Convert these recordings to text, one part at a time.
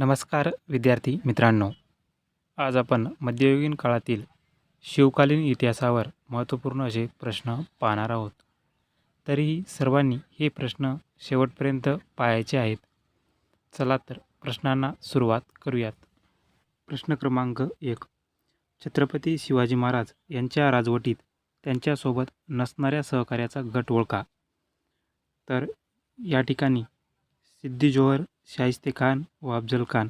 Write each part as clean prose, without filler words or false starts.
नमस्कार विद्यार्थी मित्रांनो. आज आपण मध्ययुगीन काळातील शिवकालीन इतिहासावर महत्त्वपूर्ण असे प्रश्न पाहणार आहोत. तरीही सर्वांनी हे प्रश्न शेवटपर्यंत पाहायचे आहेत. चला तर प्रश्नांना सुरुवात करूयात. प्रश्न क्रमांक 1. छत्रपती शिवाजी महाराज यांच्या राजवटीत त्यांच्यासोबत नसणाऱ्या सहकार्याचा गट ओळखा. तर या ठिकाणी सिद्दी जोहर, शाहिस्तेखान व अफजल खान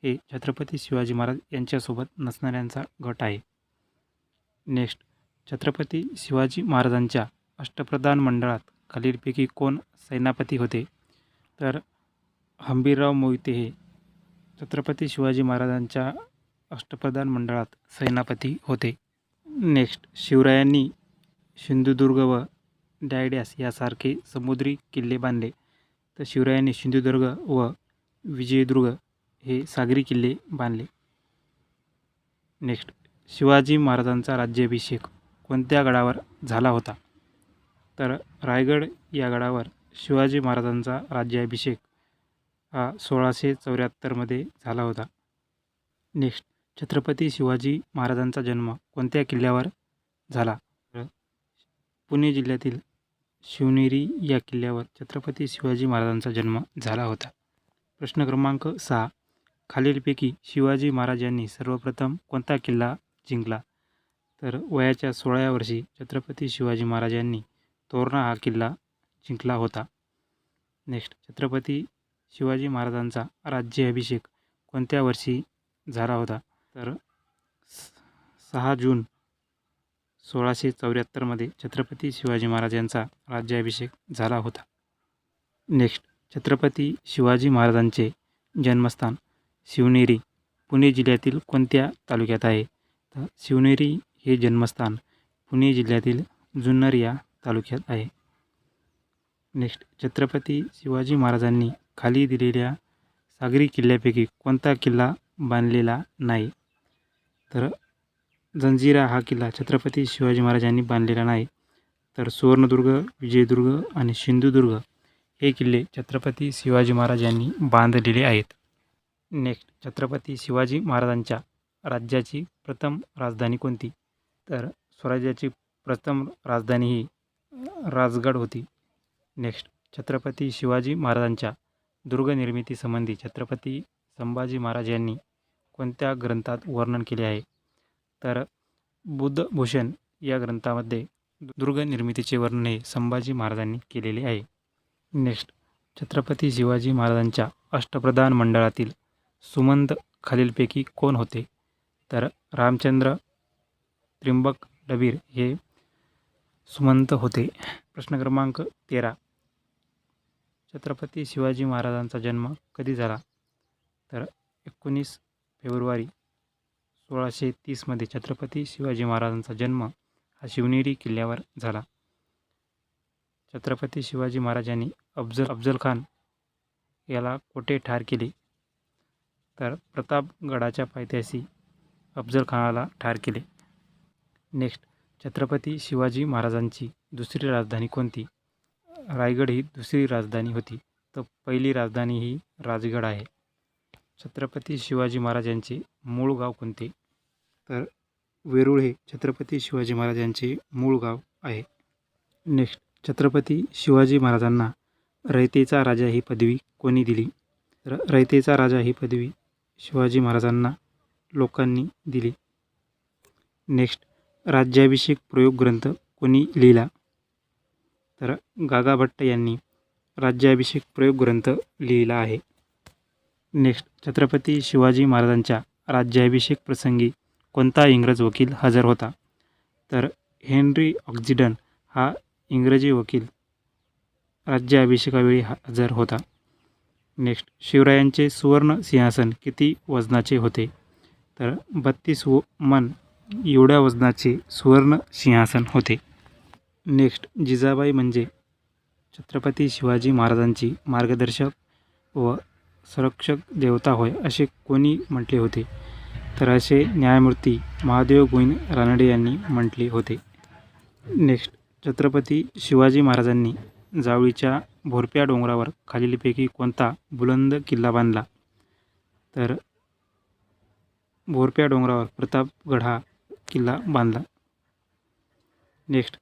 हे छत्रपती शिवाजी महाराज यांच्यासोबत नसणाऱ्यांचा गट आहे. नेक्स्ट, छत्रपती शिवाजी महाराजांच्या अष्टप्रधान मंडळात खालीलपैकी कोण सेनापती होते? तर हंबीरराव मोहिते हे छत्रपती शिवाजी महाराजांच्या अष्टप्रधान मंडळात सेनापती होते. नेक्स्ट, शिवरायांनी सिंधुदुर्ग व डायड्यास यासारखे समुद्री किल्ले बांधले. तर शिवरायांनी सिंधुदुर्ग व विजयदुर्ग हे सागरी किल्ले बांधले. नेक्स्ट, शिवाजी महाराजांचा राज्याभिषेक कोणत्या गडावर झाला होता? तर रायगड या गडावर शिवाजी महाराजांचा राज्याभिषेक हा 1674 झाला होता. नेक्स्ट, छत्रपती शिवाजी महाराजांचा जन्म कोणत्या किल्ल्यावर झाला? तर पुणे जिल्ह्यातील शिवनेरी या किल्ल्यावर छत्रपती शिवाजी महाराजांचा जन्म झाला होता. प्रश्न क्रमांक 6. खालीलपैकी शिवाजी महाराज यांनी सर्वप्रथम कोणता किल्ला जिंकला? तर वयाच्या 16व्या वर्षी छत्रपती शिवाजी महाराज यांनी तोरणा हा किल्ला जिंकला होता. नेक्स्ट, छत्रपती शिवाजी महाराजांचा राज्याभिषेक कोणत्या वर्षी झाला होता? तर 6 जून 1674 छत्रपती शिवाजी महाराज यांचा राज्याभिषेक झाला होता. नेक्स्ट, छत्रपती शिवाजी महाराजांचे जन्मस्थान शिवनेरी पुणे जिल्ह्यातील कोणत्या तालुक्यात आहे? तर शिवनेरी हे जन्मस्थान पुणे जिल्ह्यातील जुन्नर या तालुक्यात आहे. नेक्स्ट, छत्रपती शिवाजी महाराजांनी खाली दिलेल्या सागरी किल्ल्यापैकी कोणता किल्ला बांधलेला नाही? तर जंजिरा हा किल्ला छत्रपती शिवाजी महाराजांनी बांधलेला नाही. तर सुवर्णदुर्ग, विजयदुर्ग आणि सिंधुदुर्ग हे किल्ले छत्रपती शिवाजी महाराज यांनी बांधलेले आहेत. नेक्स्ट, छत्रपती शिवाजी महाराजांच्या राज्याची प्रथम राजधानी कोणती? तर स्वराज्याची प्रथम राजधानी ही राजगड होती. नेक्स्ट, छत्रपती शिवाजी महाराजांच्या दुर्गनिर्मितीसंबंधी छत्रपती संभाजी महाराज यांनी कोणत्या ग्रंथात वर्णन केले आहे? तर बुद्धभूषण या ग्रंथामध्ये दुर्गनिर्मितीचे वर्णन हे संभाजी महाराजांनी केलेले आहे. नेक्स्ट, छत्रपती शिवाजी महाराजांच्या अष्टप्रधान मंडळातील सुमंत खालीलपैकी कोण होते? तर रामचंद्र त्र्यंबक डबीर हे सुमंत होते. प्रश्न क्रमांक 13. छत्रपती शिवाजी महाराजांचा जन्म कधी झाला? तर 19 फेब्रुवारी 1630 छत्रपती शिवाजी महाराजांचा जन्म हा शिवनेरी किल्ल्यावर झाला. छत्रपती शिवाजी महाराजांनी अफजल खान याला कोठे ठार केले? तर प्रतापगडाच्या पायथ्याशी अफजल खानाला ठार केले. नेक्स्ट, छत्रपती शिवाजी महाराजांची दुसरी राजधानी कोणती? रायगड ही दुसरी राजधानी होती. तर पहिली राजधानी ही राजगड आहे. छत्रपती शिवाजी महाराज यांचे मूळ गाव कोणते? तर वेरूळ हे छत्रपती शिवाजी महाराज यांचे मूळ गाव आहे. नेक्स्ट, छत्रपती शिवाजी महाराजांना रयतेचा राजा ही पदवी कोणी दिली? तर रयतेचा राजा ही पदवी शिवाजी महाराजांना लोकांनी दिली. नेक्स्ट, राज्याभिषेक प्रयोग ग्रंथ कोणी लिहिला? तर गागाभट्ट यांनी राज्याभिषेक प्रयोग ग्रंथ लिहिला आहे. नेक्स्ट, छत्रपती शिवाजी महाराजांच्या राज्याभिषेक प्रसंगी कोणता इंग्रज वकील हजर होता? तर हेनरी ऑक्झिडन हा इंग्रजी वकील राज्याभिषेकावेळी हजर होता. नेक्स्ट, शिवरायांचे सुवर्ण सिंहासन किती वजनाचे होते? तर 32 मन एवढ्या वजनाचे सुवर्ण सिंहासन होते. नेक्स्ट, जिजाबाई म्हणजे छत्रपती शिवाजी महाराजांची मार्गदर्शक व संरक्षक देवता होय असे कोणी म्हटले होते? तर असे न्यायमूर्ती महादेव गोविंद रानडे यांनी म्हटले होते. नेक्स्ट, छत्रपती शिवाजी महाराजांनी जावळीच्या भोरप्या डोंगरावर खालीलपैकी कोणता बुलंद किल्ला बांधला? तर बोरप्या डोंगरावर प्रतापगड हा किल्ला बांधला. नेक्स्ट,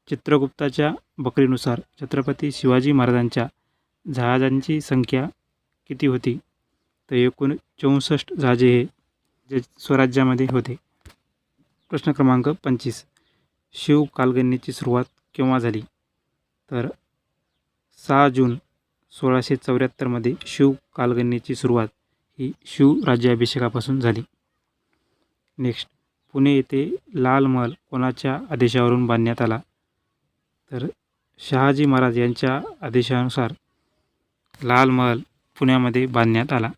चित्रगुप्ताच्या बकरीनुसार छत्रपती शिवाजी महाराजांच्या जहाजांची संख्या किती होती? तर एकूण 64 जहाजे हे जे स्वराज्यामध्ये होते. प्रश्न क्रमांक 25, शिव कालगणनेची सुरुवात केव्हा झाली? तर 6 जून 1674 शिव कालगणनेची सुरुवात ही शिव राज्याभिषेकापासून झाली. नेक्स्ट, पुणे येथे लाल महल कोणाच्या आदेशावरून बांधण्यात आला? तर शहाजी महाराज यांच्या आदेशानुसार लाल महल पुण्यामध्ये बांधण्यात आला.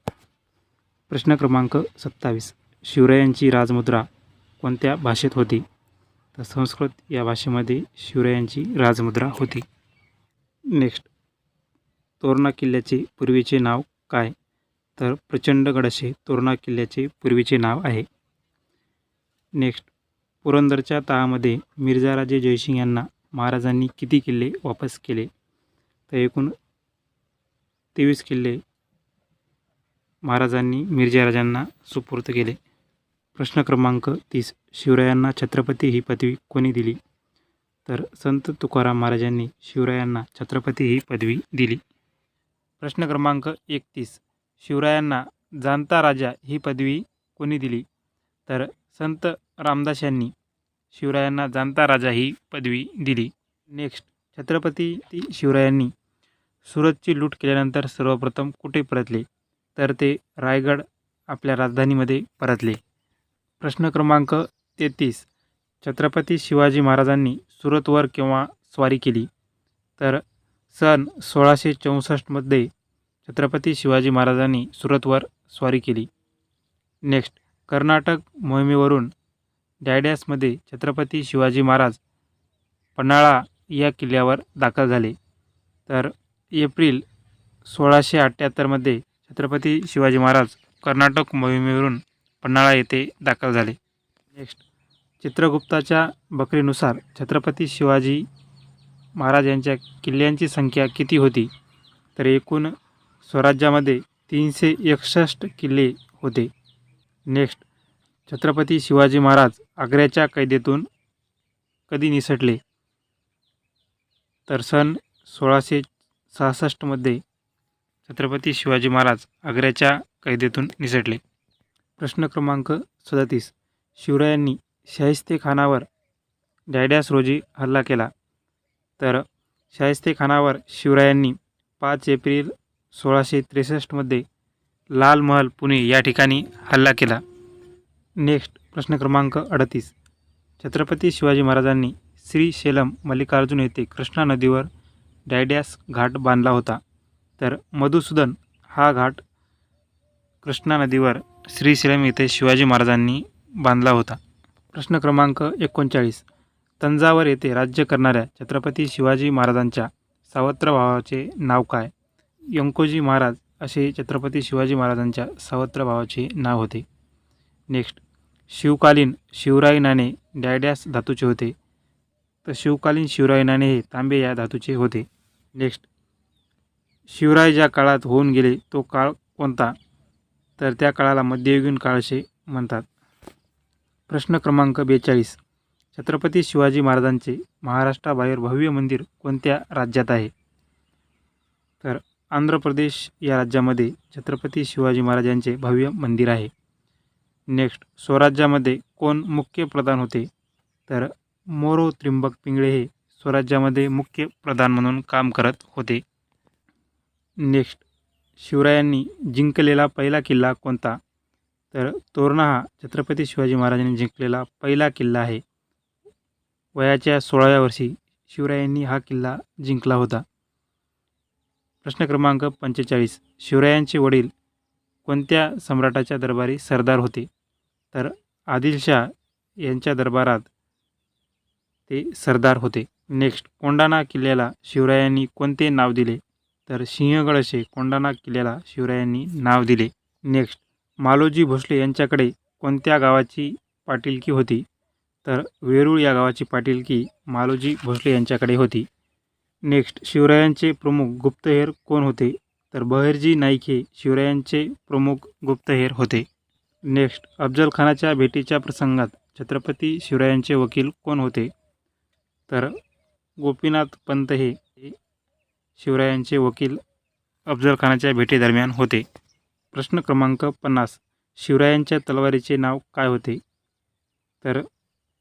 प्रश्न क्रमांक 27, शिवरायांची राजमुद्रा कोणत्या भाषेत होती? तर संस्कृत या भाषेमध्ये शिवरायांची राजमुद्रा होती. नेक्स्ट, तोरणा किल्ल्याचे पूर्वीचे नाव काय? तर प्रचंडगड असे तोरणा किल्ल्याचे पूर्वीचे नाव आहे. नेक्स्ट, पुरंदरच्या तहामध्ये मिर्झाराजे जयसिंग यांना महाराजांनी किती किल्ले वापस केले? तर एकूण 23 किल्ले महाराजांनी मिर्झाराजांना सुपूर्द केले. प्रश्न क्रमांक 30, शिवरायांना छत्रपती ही पदवी कोणी दिली? तर संत तुकाराम महाराजांनी शिवरायांना छत्रपती ही पदवी दिली. प्रश्न क्रमांक 31, शिवरायांना जाणता राजा ही पदवी कोणी दिली? तर संत रामदास यांनी शिवरायांना जाणता राजा ही पदवी दिली. नेक्स्ट, छत्रपती शिवरायांनी सुरतची लूट केल्यानंतर सर्वप्रथम कुठे परतले? तर ते रायगड आपल्या राजधानीमध्ये परतले. प्रश्न क्रमांक 33, छत्रपती शिवाजी महाराजांनी सुरतवर केव्हा स्वारी केली? तर सन 1664 छत्रपती शिवाजी महाराजांनी सुरतवर स्वारी केली. नेक्स्ट, कर्नाटक मोहिमेवरून डॅड्यासमध्ये छत्रपती शिवाजी महाराज पन्हाळा या किल्ल्यावर दाखल झाले. तर एप्रिल 1678 छत्रपती शिवाजी महाराज कर्नाटक मोहिमेवरून पन्हाळा येथे दाखल झाले. नेक्स्ट, चित्रगुप्ताच्या बकरीनुसार छत्रपती शिवाजी महाराज यांच्या किल्ल्यांची संख्या किती होती? तर एकूण स्वराज्यामध्ये 361 किल्ले होते. नेक्स्ट, छत्रपती शिवाजी महाराज आग्र्याच्या कैदेतून कधी निसटले? तर सन 1666 छत्रपती शिवाजी महाराज आग्र्याच्या कैदेतून निसटले. प्रश्न क्रमांक 37, शिवरायांनी शाहिस्तेखानावर डॅड्यास रोजी हल्ला केला? तर शाहिस्तेखानावर शिवरायांनी 5 एप्रिल 1663 लाल महल पुणे या ठिकाणी हल्ला केला. नेक्स्ट, प्रश्न क्रमांक 38, छत्रपती शिवाजी महाराजांनी श्रीशैलम मल्लिकार्जुन येथे कृष्णा नदीवर डॅड्यास घाट बांधला होता? तर मधुसूदन हा घाट कृष्णा नदीवर श्रीशैलम येथे शिवाजी महाराजांनी बांधला होता. प्रश्न क्रमांक 39, तंजावर येथे राज्य करणाऱ्या छत्रपती शिवाजी महाराजांच्या सावत्र भावाचे नाव काय? व्यंकोजी महाराज असे छत्रपती शिवाजी महाराजांच्या सावत्र भावाचे नाव होते. नेक्स्ट, शिवकालीन शिवराई नाणे डॅड्यास धातूचे होते? तर शिवकालीन शिवराई नाणे हे तांबे या धातूचे होते. नेक्स्ट, शिवराय ज्या काळात होऊन गेले तो काळ कोणता? तर त्या काळाला मध्ययुगीन काळ असे म्हणतात. प्रश्न क्रमांक 42, छत्रपती शिवाजी महाराजांचे महाराष्ट्राबाहेर भव्य मंदिर कोणत्या राज्यात आहे? तर आंध्र प्रदेश या राज्यामध्ये छत्रपती शिवाजी महाराजांचे भव्य मंदिर आहे. नेक्स्ट, स्वराज्यामध्ये कोण मुख्य प्रधान होते? तर मोरो त्रिंबक पिंगळे हे स्वराज्यामध्ये मुख्य प्रधान म्हणून काम करत होते. नेक्स्ट, शिवरायांनी जिंकलेला पहिला किल्ला कोणता? तर तोरणा हा छत्रपती शिवाजी महाराजांनी जिंकलेला पहिला किल्ला आहे. वयाच्या 16व्या वर्षी शिवरायांनी हा किल्ला जिंकला होता. प्रश्न क्रमांक 45, शिवरायांचे वडील कोणत्या सम्राटाच्या दरबारी सरदार होते? तर आदिलशाह यांच्या दरबारात ते सरदार होते. नेक्स्ट, कोंढाणा किल्ल्याला शिवरायांनी कोणते नाव दिले? तर सिंहगड असे कोंढाणा किल्ल्याला शिवरायांनी नाव दिले. नेक्स्ट, मालोजी भोसले यांच्याकडे कोणत्या गावाची पाटीलकी होती? तर वेरूळ या गावाची पाटीलकी मालोजी भोसले यांच्याकडे होती. नेक्स्ट, शिवरायांचे प्रमुख गुप्तहेर कोण होते? तर बहिर्जी नाईक हे शिवरायांचे प्रमुख गुप्तहेर होते. नेक्स्ट, अफजल खानाच्या भेटीच्या प्रसंगात छत्रपती शिवरायांचे वकील कोण होते? तर गोपीनाथ पंत हे शिवरायांचे वकील अफजल खानाच्या भेटीदरम्यान होते. प्रश्न क्रमांक 50. शिवरायांच्या तलवारीचे नाव काय होते? तर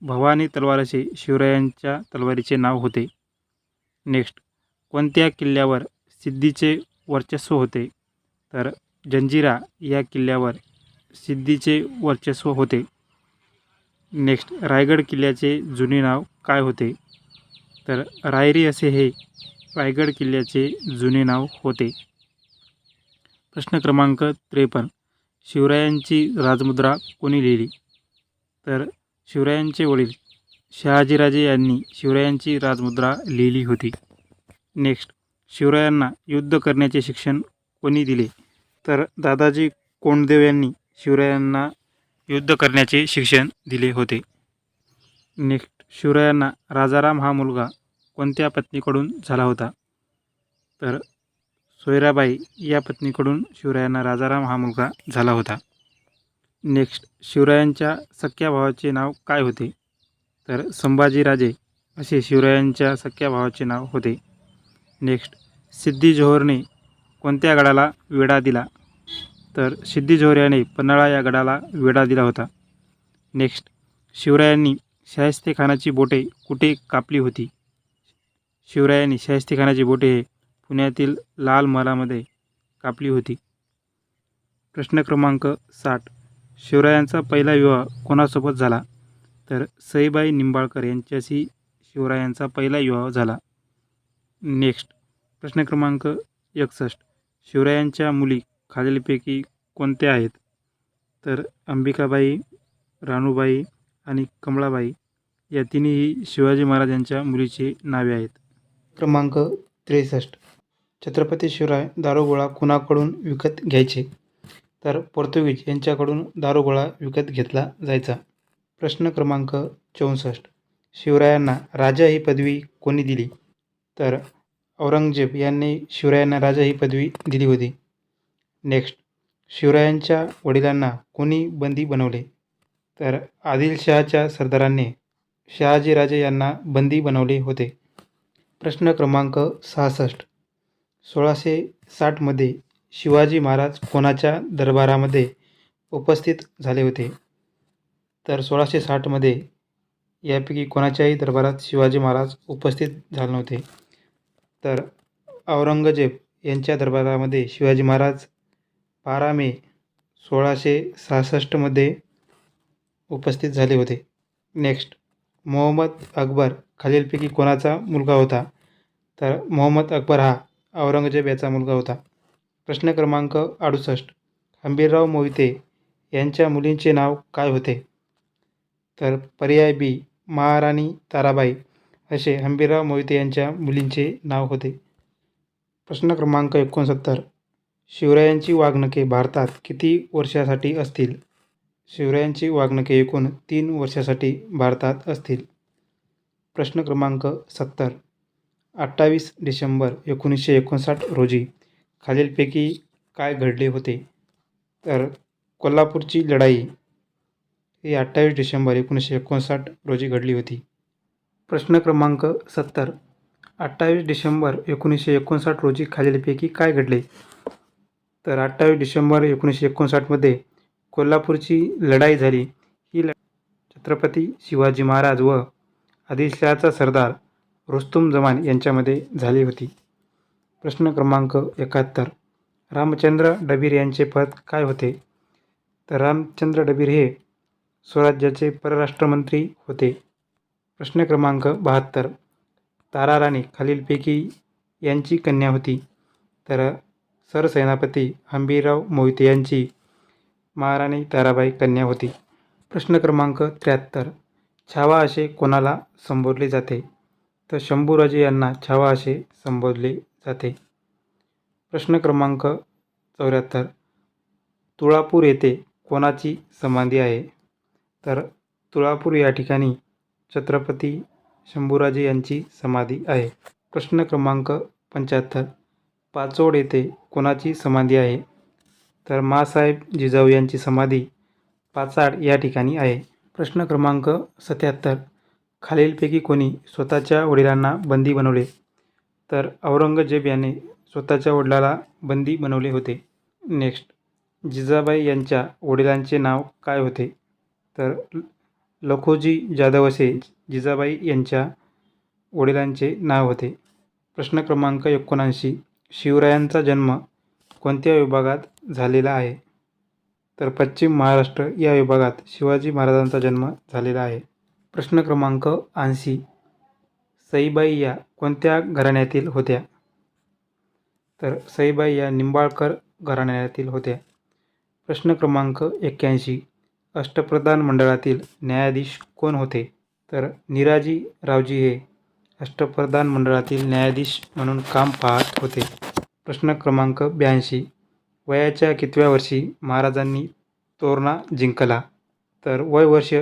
भवानी तलवार असे शिवरायांच्या तलवारीचे नाव होते. नेक्स्ट, कोणत्या किल्ल्यावर सिद्दीचे वर्चस्व होते? तर जंजिरा या किल्ल्यावर सिद्दीचे वर्चस्व होते. नेक्स्ट, रायगड किल्ल्याचे जुने नाव काय होते? तर रायरी असे हे रायगड किल्ल्याचे जुने नाव होते. प्रश्न क्रमांक 53. शिवरायांची राजमुद्रा कोणी लिहिली? तर शिवरायांचे वडील शहाजीराजे यांनी शिवरायांची राजमुद्रा लिहिली होती. नेक्स्ट, शिवरायांना युद्ध करण्याचे शिक्षण कोणी दिले? तर दादाजी कोंडदेव यांनी शिवरायांना युद्ध करण्याचे शिक्षण दिले होते. नेक्स्ट, शिवरायांना राजाराम हा मुलगा कोणत्या पत्नीकडून झाला होता? तर सोयराबाई या पत्नीकडून शिवरायांना राजाराम हा मुलगा झाला होता. नेक्स्ट, शिवरायांच्या सख्या भावाचे नाव काय होते? तर संभाजीराजे असे शिवरायांच्या सख्या भावाचे नाव होते. नेक्स्ट, सिद्दी जोहरने कोणत्या गडाला वेढा दिला? तर सिद्दी जोहर याने पन्हाळा या गडाला वेढा दिला होता. नेक्स्ट, शिवरायांनी शाहिस्तेखानाची बोटे कुठे कापली होती? शिवरायांनी शाहिस्तेखानाची बोटे हे पुण्यातील लाल महालामध्ये कापली होती. प्रश्न क्रमांक 60. शिवरायांचा पहिला विवाह कोणासोबत झाला? तर सईबाई निंबाळकर यांच्याशी शिवरायांचा पहिला विवाह झाला. नेक्स्ट, प्रश्न क्रमांक 61. शिवरायांच्या मुली खालीलपैकी कोणत्या आहेत? तर अंबिकाबाई, राणूबाई आणि कमळाबाई या तिन्ही शिवाजी महाराजांच्या मुलीची नावे आहेत. क्रमांक 63. छत्रपती शिवराय दारुगोळा कुणाकडून विकत घ्यायचे? तर पोर्तुगीज यांच्याकडून दारुगोळा विकत घेतला जायचा. प्रश्न क्रमांक 64. शिवरायांना राजा ही पदवी कोणी दिली? तर औरंगजेब यांनी शिवरायांना राजा ही पदवी दिली होती. नेक्स्ट, शिवरायांच्या वडिलांना कोणी बंदी बनवले? तर आदिलशहाच्या सरदारांनी शहाजीराजे यांना बंदी बनवले होते. प्रश्न क्रमांक 66. 1660 शिवाजी महाराज कोणाच्या दरबारामध्ये उपस्थित झाले होते? तर 1660 यापैकी कोणाच्याही दरबारात शिवाजी महाराज उपस्थित झाले नव्हते. तर औरंगजेब यांच्या दरबारामध्ये शिवाजी महाराज 12 मे 1666 उपस्थित झाले होते. नेक्स्ट, मोहम्मद अकबर खालीलपैकी कोणाचा मुलगा होता? तर मोहम्मद अकबर हा औरंगजेब याचा मुलगा होता. प्रश्न क्रमांक 68. हंबीरराव मोहिते यांच्या मुलींचे नाव काय होते? तर पर्याय बी महाराणी ताराबाई असे हंबीरराव मोहिते यांच्या मुलींचे नाव होते. प्रश्न क्रमांक 69. शिवरायांची वाघनखे भारतात किती वर्षासाठी असतील? शिवरायांची वाघनखे एकूण 3 वर्षासाठी भारतात असतील. प्रश्न क्रमांक 70. 28 डिसेंबर 1959 रोजी खालीलपैकी काय घडले होते? तर कोल्हापूरची लढाई ही 28 डिसेंबर 1959 रोजी घडली होती. प्रश्न क्रमांक 70. 28 डिसेंबर 1959 रोजी खालीलपैकी काय घडले? तर 28 डिसेंबर 1959 कोल्हापूरची लढाई झाली. ही छत्रपती शिवाजी महाराज व आदिलशहाचा सरदार रुस्तुम जमान यांच्यामध्ये झाली होती. प्रश्न क्रमांक 71. रामचंद्र डबीर यांचे पद काय होते? तर रामचंद्र डबीर हे स्वराज्याचे परराष्ट्रमंत्री होते. प्रश्न क्रमांक 72. ताराराणी खालीलपैकी यांची कन्या होती? तर सरसेनापती हंबीरराव मोहिते यांची महाराणी ताराबाई कन्या होती. प्रश्न क्रमांक 73. छावा असे कोणाला संबोधले जाते? तर शंभूराजे यांना छावा असे संबोधले जाते. प्रश्न क्रमांक 74. तुळापूर येथे कोणाची समाधी आहे? तर तुळापूर या ठिकाणी छत्रपती शंभूराजे यांची समाधी आहे. प्रश्न क्रमांक 75. पाचोड येथे कोणाची समाधी आहे? तर माँसाहेब जिजाऊ यांची समाधी पाचाड या ठिकाणी आहे. प्रश्न क्रमांक 77. खालीलपैकी कोणी स्वतःच्या वडिलांना बंदी बनवले? तर औरंगजेब याने स्वतःच्या वडिलाला बंदी बनवले होते. नेक्स्ट, जिजाबाई यांच्या वडिलांचे नाव काय होते? तर लखोजी जाधव असे जिजाबाई यांच्या वडिलांचे नाव होते. प्रश्न क्रमांक 79. शिवरायांचा जन्म कोणत्या विभागात झालेला आहे? तर पश्चिम महाराष्ट्र या विभागात शिवाजी महाराजांचा जन्म झालेला आहे. प्रश्न क्रमांक 80. सईबाई या कोणत्या घराण्यातील होत्या? तर सईबाई या निंबाळकर घराण्यातील होत्या. प्रश्न क्रमांक 81. अष्टप्रधान मंडळातील न्यायाधीश कोण होते? तर निराजी रावजी हे अष्टप्रधान मंडळातील न्यायाधीश म्हणून काम पाहत होते. प्रश्न क्रमांक 82. वयाच्या कितव्या वर्षी महाराजांनी तोरणा जिंकला? तर वय वर्ष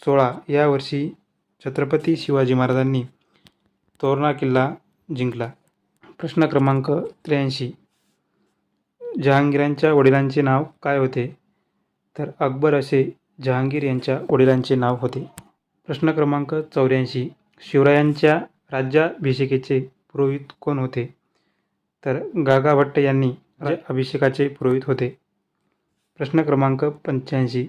16 या वर्षी छत्रपती शिवाजी महाराजांनी तोरणा किल्ला जिंकला. प्रश्न क्रमांक 83. जहांगीरांच्या वडिलांचे नाव काय होते? तर अकबर असे जहांगीर यांच्या वडिलांचे नाव होते. प्रश्न क्रमांक 84. शिवरायांच्या राज्याभिषेकाचे पुरोहित कोण होते? तर गागाभट्ट यांनी अभिषेकाचे पुरोहित होते. प्रश्न क्रमांक 85.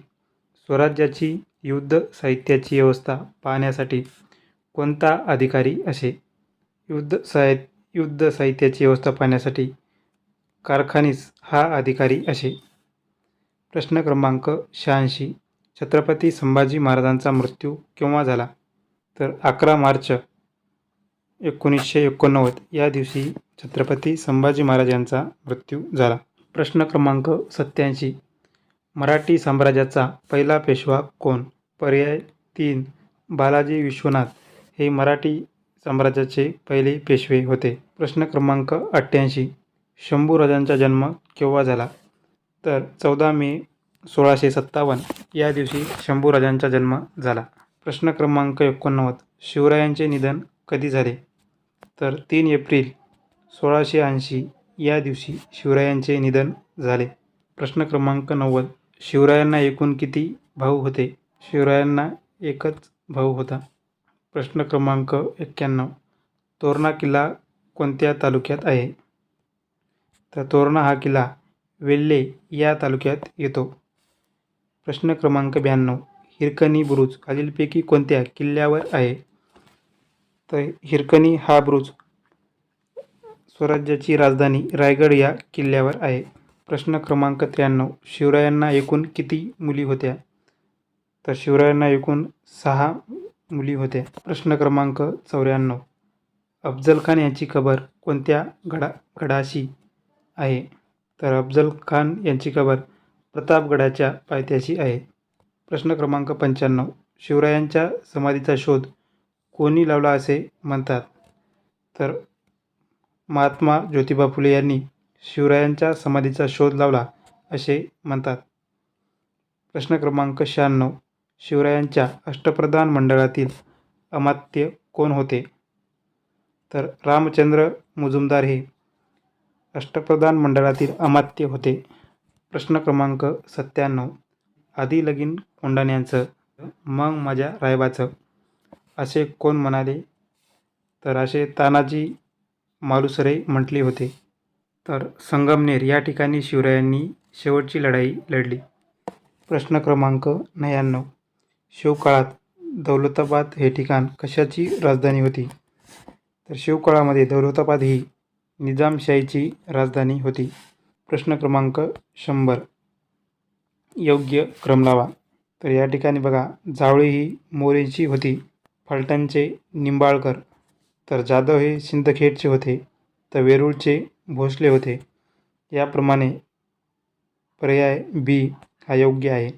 स्वराज्याची युद्ध साहित्याची व्यवस्था पाहण्यासाठी कोणता अधिकारी असे? युद्ध साहित्याची व्यवस्था पाहण्यासाठी कारखानीस हा अधिकारी असे. प्रश्न क्रमांक 86. छत्रपती संभाजी महाराजांचा मृत्यू केव्हा झाला? तर 11 मार्च 1989 या दिवशी छत्रपती संभाजी महाराज यांचा मृत्यू झाला. प्रश्न क्रमांक 87. मराठी साम्राज्याचा पहिला पेशवा कोण? पर्याय 3. बालाजी विश्वनाथ हे मराठी साम्राज्याचे पहिले पेशवे होते. प्रश्न क्रमांक 88. शंभूराजांचा जन्म केव्हा झाला? तर 14 मे 1657 या दिवशी शंभूराजांचा जन्म झाला. प्रश्न क्रमांक 89. शिवरायांचे निधन कधी झाले? तर 3 एप्रिल 1680 या दिवशी शिवरायांचे निधन झाले. प्रश्न क्रमांक 90. शिवरायांना एकूण किती भाऊ होते? शिवरायांना एकच भाऊ होता. प्रश्न क्रमांक 91. तोरणा किल्ला कोणत्या तालुक्यात आहे? तर तोरणा हा किल्ला वेल्हे या तालुक्यात येतो. प्रश्न क्रमांक 92. हिरकणी बुरुज खालीलपैकी कोणत्या किल्ल्यावर आहे? तर हिरकणी हा बुरुज स्वराज्याची राजधानी रायगड या किल्ल्यावर आहे. प्रश्न क्रमांक 93. शिवरायांना एकूण किती मुली होत्या? तर शिवरायांना एकूण 6 मुली होत्या. प्रश्न क्रमांक 94. अफजल खान यांची कबर कोणत्या गडाशी आहे? तर अफजल खान यांची कबर प्रतापगडाच्या पायथ्याशी आहे. प्रश्न क्रमांक 95. शिवरायांच्या समाधीचा शोध कोणी लावला असे म्हणतात? तर महात्मा ज्योतिबा फुले यांनी शिवरायांच्या समाधीचा शोध लावला असे म्हणतात. प्रश्न क्रमांक 96. शिवरायांच्या अष्टप्रधान मंडळातील अमात्य कोण होते? तर रामचंद्र मुजुमदार हे अष्टप्रधान मंडळातील अमात्य होते. प्रश्न क्रमांक 97. आधी लगीन कोंढाण्याचं मग माझ्या रायबाचं असे कोण म्हणाले? तर असे तानाजी मालुसरे म्हटले होते. तर संगमनेर या ठिकाणी शिवरायांनी शेवटची लढाई लढली. प्रश्न क्रमांक 99. शिवकाळात दौलताबाद हे ठिकाण कशाची राजधानी होती? तर शिवकाळामध्ये दौलताबाद ही निजामशाहीची राजधानी होती. प्रश्न क्रमांक 100. योग्य क्रम लावा. तर या ठिकाणी बघा, जावळी ही मोरेंची होती, फलटणचे निंबाळकर, तर जाधव हे सिंदखेडचे होते, तर वेरूळचे भोसले होते. याप्रमाणे पर्याय बी हा योग्य आहे.